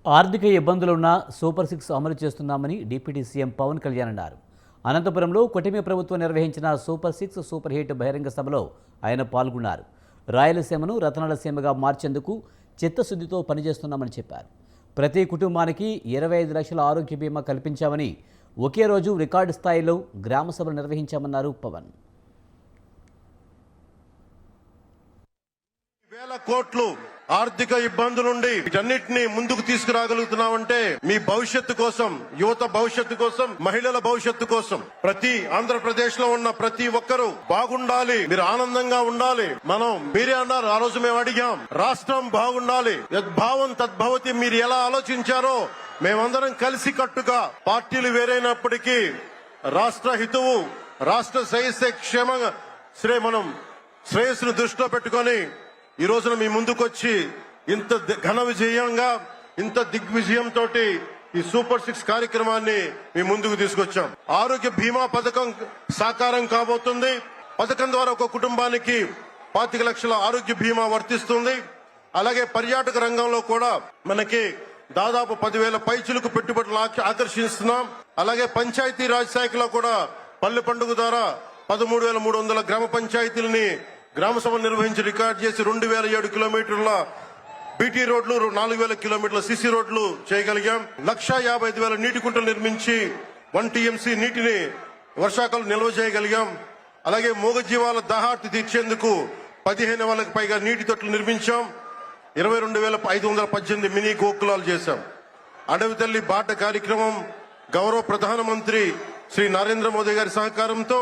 ఆర్థిక ఇబ్బందులున్న super six అమలు చేస్తున్నామని డిప్యూటీ సీఎం పవన్ కళ్యాణ్ అన్నారు. అనంతపురంలో కూటమి ప్రభుత్వం నిర్వహించిన సూపర్ సిక్స్ సూపర్ హిట్ బహిరంగ సభలో ఆయన పాల్గొన్నారు. రాయలసీమను రతనాల సీమగా మార్చేందుకు చిత్తశుద్ధితో పనిచేస్తున్నామని చెప్పారు. ప్రతి కుటుంబానికి 25 లక్షల ఆరోగ్య బీమా కల్పించామని, ఒకే రోజు రికార్డు స్థాయిలో గ్రామ సభలు నిర్వహించామన్నారు పవన్. వేల కోట్లు ఆర్థిక ఇబ్బందుల నుండి వీటన్నిటిని ముందుకు తీసుకురాగలుగుతున్నామంటే మీ భవిష్యత్తు కోసం, యువత భవిష్యత్తు కోసం, మహిళల భవిష్యత్తు కోసం, ప్రతి ఆంధ్రప్రదేశ్ లో ఉన్న ప్రతి ఒక్కరూ బాగుండాలి, మీరు ఆనందంగా ఉండాలి. మీరే అన్నారు, ఆ రోజు మేము అడిగాం, రాష్ట్రం బాగుండాలి, యద్భావం తద్భవతి. మీరు ఎలా ఆలోచించారో మేమందరం కలిసి కట్టుగా, పార్టీలు వేరైనప్పటికీ రాష్ట్ర హితువు, రాష్ట్ర క్షేమంగా మనం శ్రేయస్సును దృష్టిలో పెట్టుకొని ఈ రోజున మీ ముందుకొచ్చి ఇంత ఘన విజయంగా, ఇంత దిగ్విజయంతో ఈ సూపర్ సిక్స్ కార్యక్రమాన్ని మీ ముందుకు తీసుకొచ్చాం. ఆరోగ్య బీమా పథకం సాకారం కాబోతుంది. పథకం ద్వారా ఒక కుటుంబానికి 25 లక్షల ఆరోగ్య బీమా వర్తిస్తుంది. అలాగే పర్యాటక రంగంలో కూడా మనకి దాదాపు 10,000 పైచులకు పెట్టుబడులు ఆకర్షిస్తున్నాం. అలాగే పంచాయతీ రాజ్ శాఖలో కూడా పల్లె పండుగ ద్వారా 13,300 గ్రామ పంచాయతీలని గ్రామ సభలు నిర్వహించి రికార్డు చేసి 2,007 కిలోమీటర్ల బీటీ రోడ్లు, 4,000 కిలోమీటర్ల సిసి రోడ్లు చేయగలిగాం. 1,55,000 నీటి కుంటలు నిర్మించి 1 టీఎంసీ నీటిని వర్షాకాలం నిల్వ చేయగలిగాం. అలాగే మూగజీవాల దాహార్తి తీర్చేందుకు 15,000కు పైగా నీటి తొట్లు నిర్మించాం. 22,518 మినీ గోకులాలు చేశాం. అడవి తల్లి బాట కార్యక్రమం గౌరవ ప్రధానమంత్రి శ్రీ నరేంద్ర మోదీ గారి సహకారంతో,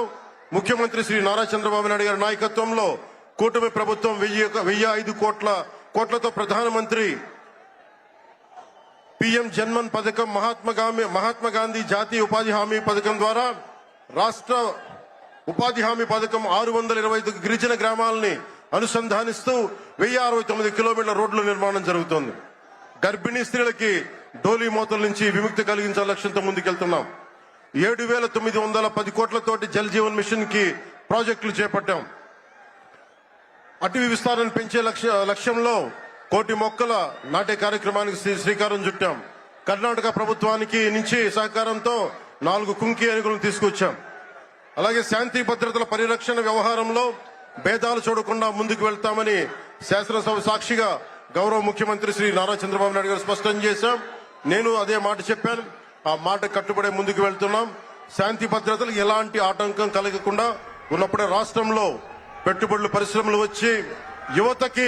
ముఖ్యమంత్రి శ్రీ నారా చంద్రబాబు నాయుడు గారి నాయకత్వంలో కూటమి ప్రభుత్వం 1,005 కోట్లతో ప్రధానమంత్రి పిఎం జన్మన్ పథకం, మహాత్మా గాంధీ జాతీయ ఉపాధి హామీ పథకం ద్వారా రాష్ట్ర ఉపాధి హామీ పథకం 625 గిరిజన గ్రామాలని అనుసంధానిస్తూ 1,069 కిలోమీటర్ల రోడ్ల నిర్మాణం జరుగుతోంది. గర్భిణీ స్త్రీలకి డోలీ మోతల నుంచి విముక్తి కలిగించాల లక్ష్యంతో ముందుకెళ్తున్నాం. 7,910 కోట్లతోటి జల్ జీవన్ మిషన్ కి ప్రాజెక్టులు చేపట్టాం. అటవీ విస్తారణ పెంచే లక్ష్యంలో 1 కోటి మొక్కల నాటే కార్యక్రమానికి శ్రీకారం చుట్టాం. కర్ణాటక ప్రభుత్వానికి నుంచి సహకారంతో 4 కుంకి ఏనుగులను తీసుకొచ్చాం. అలాగే శాంతి భద్రతల పరిరక్షణ వ్యవహారంలో భేదాలు చూడకుండా ముందుకు వెళ్తామని శాసనసభ సాక్షిగా గౌరవ ముఖ్యమంత్రి శ్రీ నారా చంద్రబాబు నాయుడు గారు స్పష్టం చేశాం. నేను అదే మాట చెప్పాను. ఆ మాట కట్టుబడే ముందుకు వెళ్తున్నాం. శాంతి భద్రతలకు ఎలాంటి ఆటంకం కలగకుండా ఉన్నప్పుడే రాష్ట్రంలో పెట్టుబడులు, పరిశ్రమలు వచ్చి యువతకి